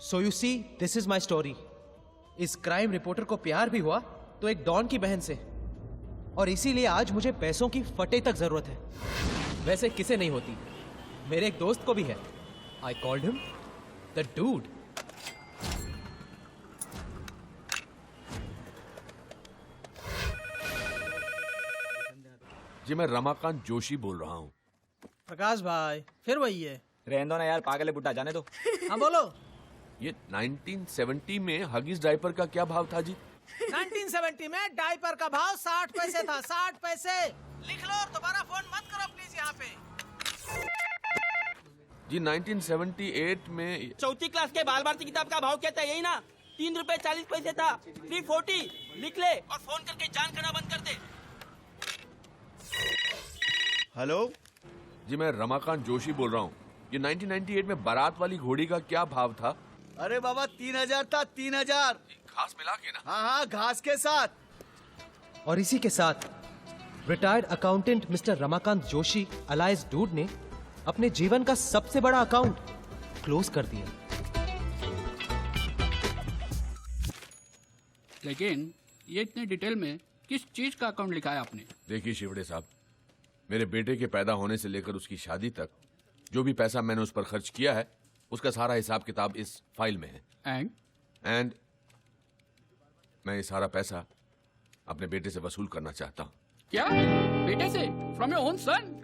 So you see, this is my story. इस crime reporter को प्यार भी हुआ तो एक डॉन की बहन से, और इसीलिए आज मुझे पैसों की फटे तक जरूरत है। वैसे किसे नहीं होती, मेरे एक दोस्त को भी है। I called him the dude. जी मैं रमाकांत जोशी बोल रहा हूँ। प्रकाश भाई फिर वही है। रहने दो ना यार, पागल है बुड्ढा, जाने दो। हाँ बोलो। ये 1970 में हगीज डायपर का क्या भाव था जी? 1970 में डायपर का भाव 60 पैसे था। 60 पैसे लिख लो और दोबारा फोन मत करो प्लीज यहाँ पे। जी 1978 में चौथी क्लास के बाल भारती किताब का भाव क्या था? यही ना, 3 रुपए 40 पैसे था। 340 लिख ले और फोन करके जान करना बंद कर दे। हेलो जी मैं रमाकांत जोशी बोल रहा हूँ। ये 1998 में बारात वाली घोड़ी का क्या भाव था? अरे बाबा 3000 था, 3000। घास मिला के ना? हाँ हाँ, घास के साथ। और इसी के साथ retired accountant mister Ramakant Joshi alias dude ने अपने जीवन का सबसे बड़ा अकाउंट क्लोज कर दिया। लेकिन ये इतने डिटेल में किस चीज का अकाउंट लिखा है आपने? देखिए शिवड़े साहब, मेरे बेटे के पैदा होने से लेकर उसकी शादी तक जो भी पैसा मैंने उस पर खर्च किया है, उसका सारा हिसाब किताब इस फाइल में है। एंड मैं ये सारा पैसा अपने बेटे से वसूल करना चाहता हूँ। क्या? बेटे से? From your own son?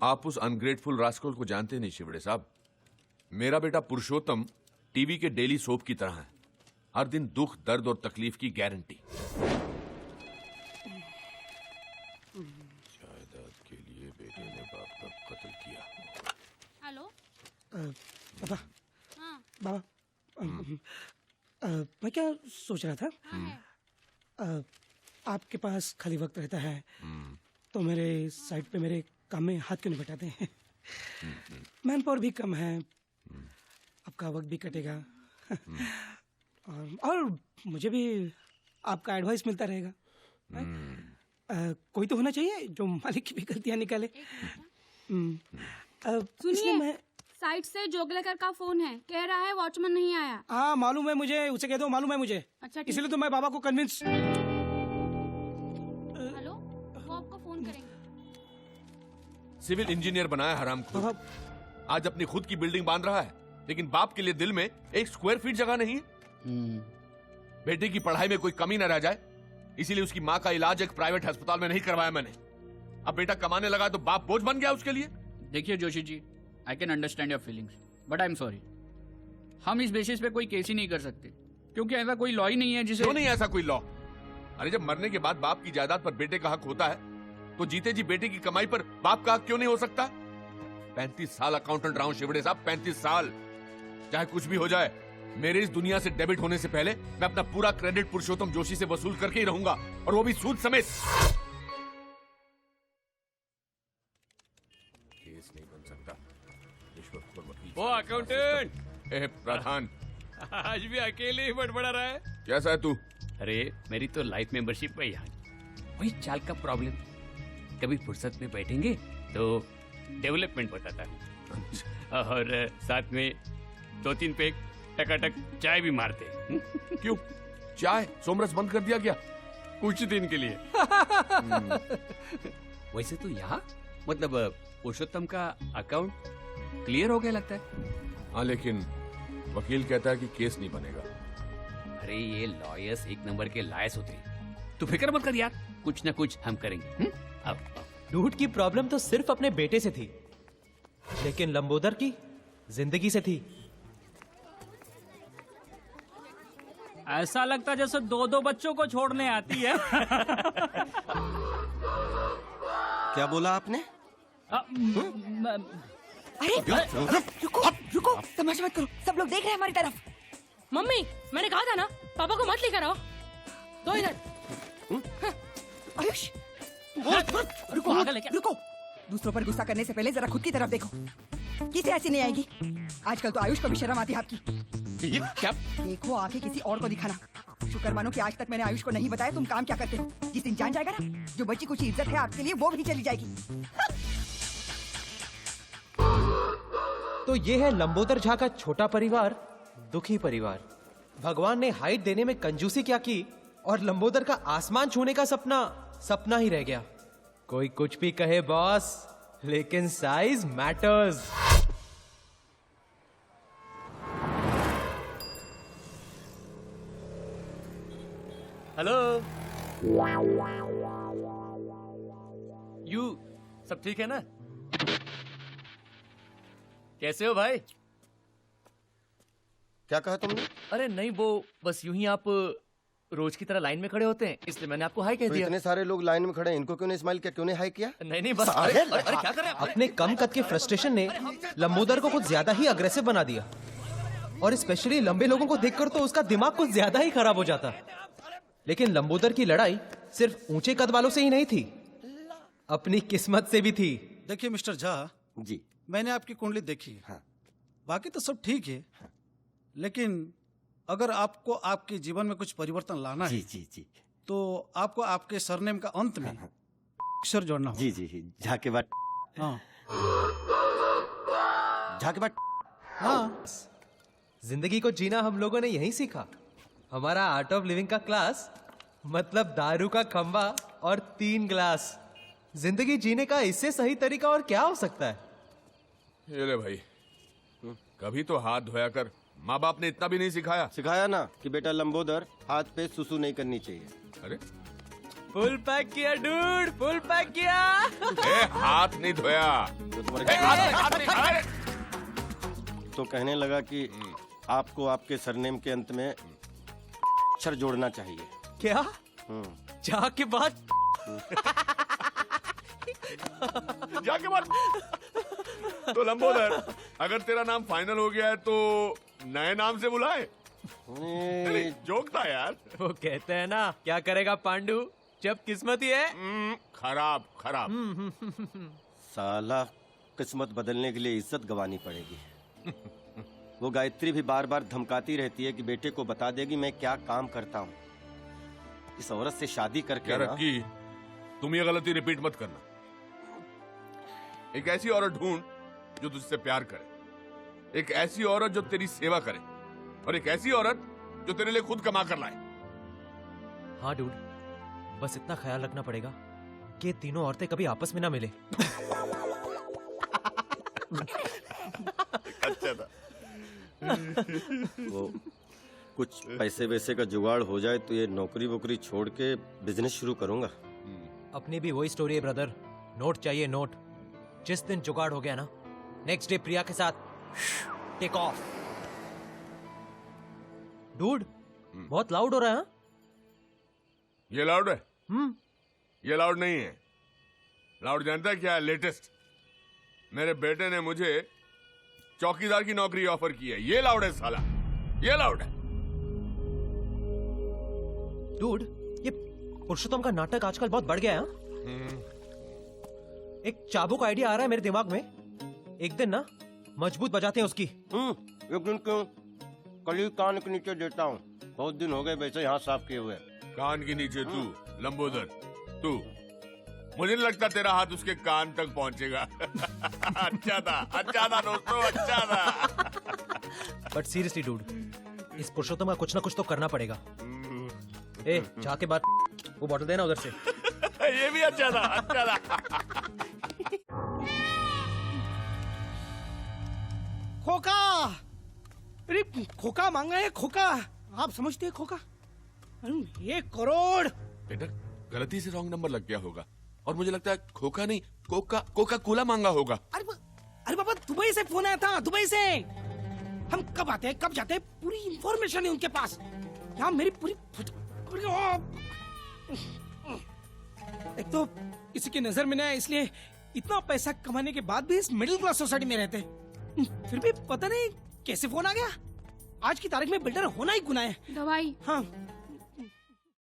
आप उस अनग्रेटफुल रास्कल को जानते नहीं शिवड़े साहब। मेरा बेटा पुरुषोत्तम टीवी के डेली सोप की तरह है, हर दिन दुख दर्द और तकलीफ की गारंटी। जायदाद के लिए बेटे ने बाप का कत्ल किया। हेलो पापा। हाँ बाबा, मैं क्या सोच रहा था, आपके पास खाली वक्त रहता है तो मेरे साइड पे मेरे काम में हाथ क्यों नहीं बटाते हैं? मैन पावर भी कम है, आपका वक्त भी कटेगा और मुझे भी आपका एडवाइस मिलता रहेगा। कोई तो होना चाहिए जो मालिक की भी गलतियां निकाले। सुनिए, मैं साइड से जोगलेकर का फोन है, कह रहा है वॉचमैन नहीं आया। हाँ मालूम है मुझे, उसे कह दो मालूम है मुझे। अच्छा ठीक इसलिए तो मैं बाबा को कन्विंस। हेलो, वो आपको फोन करेंगे। सिविल इंजीनियर बनाया हरामखोर, आज अपनी खुद की बिल्डिंग बांध रहा है, लेकिन बाप के लिए दिल में 1 स्क्वायर फीट जगह नहीं है। बेटे की पढ़ाई में कोई कमी न रह जाए, इसीलिए उसकी माँ का इलाज एक प्राइवेट अस्पताल में नहीं करवाया मैंने। अब बेटा कमाने लगा तो बाप बोझ बन गया उसके लिए। देखिए Joshi ji, I can understand your feelings, but I am sorry, हम इस बेसिस पे कोई केस ही नहीं कर सकते, क्योंकि ऐसा कोई लॉ ही नहीं है जिसे। क्यों नहीं ऐसा कोई लॉ? अरे जब मरने के बाद बाप की जायदाद पर बेटे का हक होता है, तो जीते जी बेटे की कमाई पर बाप का हक क्यों नहीं हो सकता? 35 साल अकाउंटेंट रहा हूं शिवड़े साहब, 35 साल। चाहे कुछ भी हो जाए, मेरे इस दुनिया से डेबिट होने से पहले मैं अपना पूरा क्रेडिट पुरुषोत्तम जोशी से वसूल करके ही रहूंगा, और वो भी सूद समेत। केस नहीं बन सकता। रिश्वतखोर वकील। वो अकाउंटेंट प्रधान आज भी अकेले ही बड़बड़ा रहा है। कैसा है तू? अरे मेरी तो लाइफ मेंबरशिप है यहाँ, वही चाल का प्रॉब्लम। कभी फुर्सत में बैठेंगे तो डेवलपमेंट बताता हूँ, और साथ में 2-3 पैक टकाटक चाय भी मारते हैं। क्यों? चाय सोमरस बंद कर दिया क्या? कुछ दिन के लिए। वैसे तो यहाँ मतलब पुरुषोत्तम का अकाउंट क्लियर हो गया लगता है। हाँ, लेकिन वकील कहता है कि केस नहीं बनेगा। अरे ये लॉयर्स 1 नंबर के लायस होते हैं, तू फिक्र मत कर यार, कुछ ना कुछ हम करेंगे। अब डूड की प्रॉब्लम तो सिर्फ अपने बेटे से थी, लेकिन लंबोदर की जिंदगी से थी। ऐसा लगता जैसे 2-2 बच्चों को छोड़ने आती है। क्या बोला आपने? अरे रुको, तमाशा मत करो, सब लोग देख रहे हैं हमारी तरफ। मम्मी, मैंने कहा था ना पापा को मत लेकर आओ। दो इधर। आयुष रुको, दूसरों पर गुस्सा करने से पहले जरा खुद की तरफ देखो। किसे ऐसी नहीं आएगी? आजकल तो आयुष को भी शर्म आती है आपकी। ये क्या? देखो आके किसी और को दिखाना। शुक्र मानो कि आज तक मैंने आयुष को नहीं बताया तुम काम क्या करते हो। जिस दिन जान जाएगा ना, जो बची कुछ इज्जत है आपके लिए वो भी चली जाएगी। तो ये है लंबोदर झा का छोटा परिवार दुखी परिवार। भगवान ने हाइट देने में कंजूसी क्या की और लंबोदर का आसमान छूने का सपना सपना ही रह गया। कोई कुछ भी कहे बॉस, लेकिन साइज मैटर्स। हेलो यू सब ठीक है ना? कैसे हो भाई? क्या कहा तुमने? अरे नहीं, वो बस यूं ही आप रोज की तरह लाइन में खड़े होते हैं, इसलिए मैंने आपको हाई कह तो दिया। इतने सारे लोग लाइन में खड़े हैं, इनको क्यों नहीं स्माइल किया, क्यों नहीं हाई किया? नहीं बस अरे क्या कर रहे हैं? अपने कम कद के फ्रस्ट्रेशन ने लंबोदर को कुछ ज्यादा ही अग्रेसिव बना दिया, और स्पेशली लंबे लोगों को देखकर तो उसका दिमाग कुछ ज्यादा ही खराब हो जाता। लेकिन लंबोदर की लड़ाई सिर्फ ऊंचे कद वालों से ही नहीं थी, अपनी किस्मत से भी थी। देखिए मिस्टर झा जी, मैंने आपकी कुंडली देखी है। हाँ। बाकी तो सब ठीक है, लेकिन अगर आपको आपके जीवन में कुछ परिवर्तन लाना जी है जी जी तो आपको आपके सरनेम का अंत में अक्षर जोड़ना होगा। जी जी, झा के बाद हाँ झा के बाद हाँ। जिंदगी को जीना हम लोगों ने यहीं सीखा। हमारा आर्ट ऑफ लिविंग का क्लास मतलब दारू का खंबा और 3 ग्लास। जिंदगी जीने का इससे सही तरीका और क्या हो सकता है? ये ले भाई, कभी तो हाथ धोया कर। माँ बाप ने इतना भी नहीं सिखाया? सिखाया ना कि बेटा लंबोदर, हाथ पे सुसु नहीं करनी चाहिए। अरे फुल पैक किया डूड, फुल पैक किया। हाथ नहीं धोया तो तुम्हारे हाथ नहीं, अरे! तो कहने लगा कि आपको आपके सरनेम के अंत में अक्षर जोड़ना चाहिए। क्या? जाके बाद जाके बाद तो लंबोदर, अगर तेरा नाम फाइनल हो गया है तो नए नाम से बुलाए। अरे जोक था यार। वो कहते हैं ना, क्या करेगा पांडु जब किस्मत ही है। खराब खराब। साला किस्मत बदलने के लिए इज्जत गंवानी पड़ेगी। वो गायत्री भी बार बार धमकाती रहती है कि बेटे को बता देगी मैं क्या काम करता हूँ। इस औरत से शादी करके क्या ना- रक्की, तुम ये गलती रिपीट मत करना। एक ऐसी औरत ढूंढ जो तुझसे प्यार करे, एक ऐसी औरत जो तेरी सेवा करे, और एक ऐसी औरत जो तेरे लिए खुद कमा कर लाए। हाँ डूड, बस इतना ख्याल रखना पड़ेगा कि ये तीनों औरतें कभी आपस में ना मिले। अच्छा था। वो कुछ पैसे वैसे का जुगाड़ हो जाए तो ये नौकरी वोकरी छोड़ के बिजनेस शुरू करूंगा। अपनी भी वही स्टोरी है ब्रदर। नोट चाहिए नोट। जिस दिन जुगाड़ हो गया ना, नेक्स्ट डे प्रिया के साथ टेक ऑफ। डूड, बहुत लाउड हो रहा है। हाँ? ये लाउड है? ये लाउड नहीं है। लाउड जानता है क्या है? लेटेस्ट। मेरे बेटे ने मुझे चौकीदार की नौकरी ऑफर की है। ये लाउड है साला, ये लाउड है। डूड, ये पुरुषोत्तम का नाटक आजकल बहुत बढ़ गया है। हाँ? एक चाबुक आइडिया आ रहा है मेरे दिमाग में। एक दिन ना मजबूत बजाते हैं उसकी। एक दिन क्यों, कल ही कान के नीचे देता हूँ। बहुत दिन हो गए वैसे यहाँ साफ किए हुए। कान के नीचे तू लंबोदर, तू, मुझे नहीं लगता तेरा हाथ उसके कान तक पहुंचेगा। अच्छा था दोस्तों, अच्छा था। बट सीरियसली डूड, इस पुरुषोत्तम का कुछ ना कुछ तो करना पड़ेगा। ए, जाके बात, वो बॉटल देना उधर से। ये भी अच्छा था, अच्छा था। खोका, अरे खोका मांगा है, खोका। आप समझते हैं खोका? 1 करोड़। बेटा गलती से रॉन्ग नंबर लग गया होगा, और मुझे लगता है खोखा नहीं, कोका कोला मांगा होगा। अरे बाबा, दुबई से फोन आया था, दुबई से। हम कब आते हैं कब जाते हैं पूरी इंफॉर्मेशन है उनके पास। यहाँ मेरी पूरी एक तो किसी की नजर में नहीं आया, इसलिए इतना पैसा कमाने के बाद भी इस मिडिल क्लास सोसाइटी में रहते हैं। फिर भी पता नहीं कैसे फोन आ गया। आज की तारीख में बिल्डर होना ही गुनाह है। दवाई। हाँ